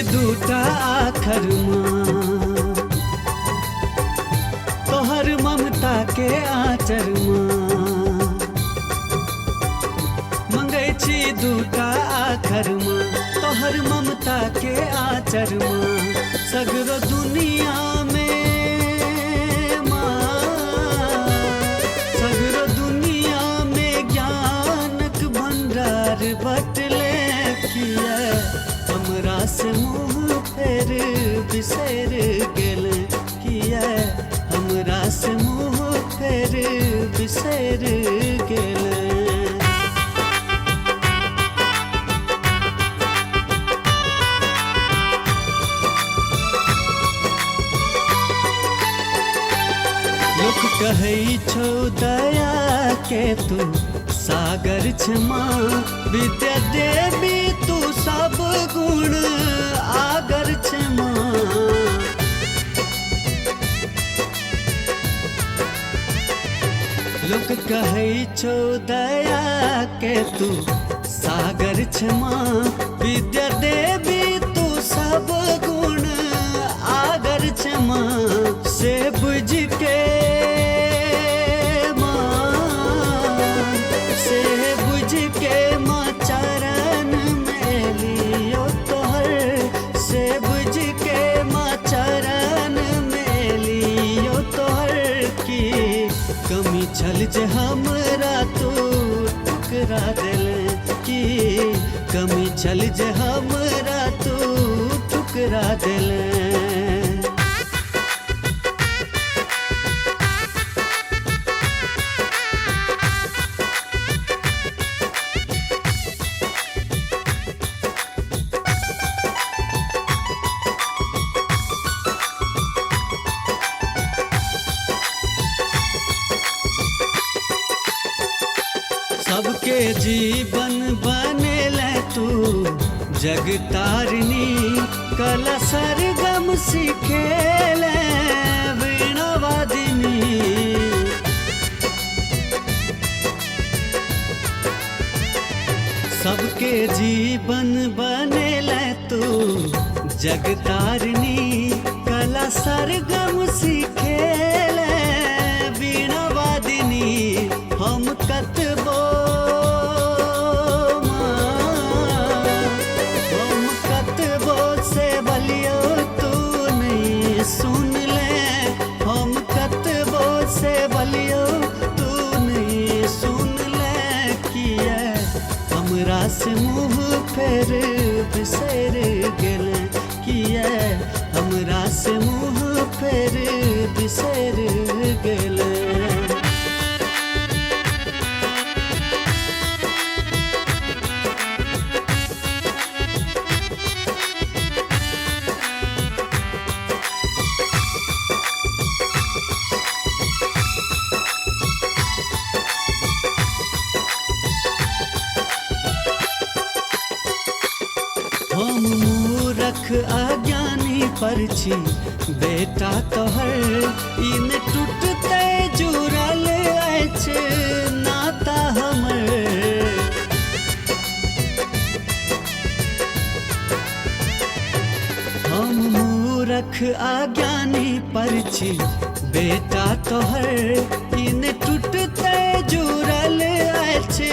दूटा आखर माँ, तोहर ममता के आचर माँ। मंगै छी दूटा आखर माँ, तोहर ममता के आचर माँ। सगरो दुनिया में माँ, सगरो दुनिया में ज्ञानक भंडार बटले किया। हमरा से मुँह फेर बिसर गेल किया, हमरा से मुँह फेर बिसर गेल। लोक कहै छौ दया के तू सागर छ माँ, विद्या देवी तू सब गुण आगर छ माँ। लोक कहै छौ दया के तू सागर छ माँ, विद्या देवी तू सब गुण आगर छ माँ। से बुझ के कमी छल जे हमरा तू ठुकरा दिल की, कमी छल जे हमरा तू ठुकरा दिल। सबके जीवन बनेले तू जग तारिणी, कला सरगम सिखेले वीणा वादिनी। सबके जीवन बनेले तू जग तारिणी, कला सरगम सिखेले वीणा वादिनी। हम कतबो से बलियो तू नहीं सुन ले, हम कतबो से बलियो तू नहीं सुन ले किया। हमरा से मुँह फेर बिसर गेल किया, हमरा से मुँह फेर बिसर गेल। हम मूरख अज्ञानी पर छी बेटा तोहर, इन टूटते जुड़ल अछि नाता हमर। हम मूरख अज्ञानी पर छी बेटा तोहर, इन टूटते जुड़ल अछि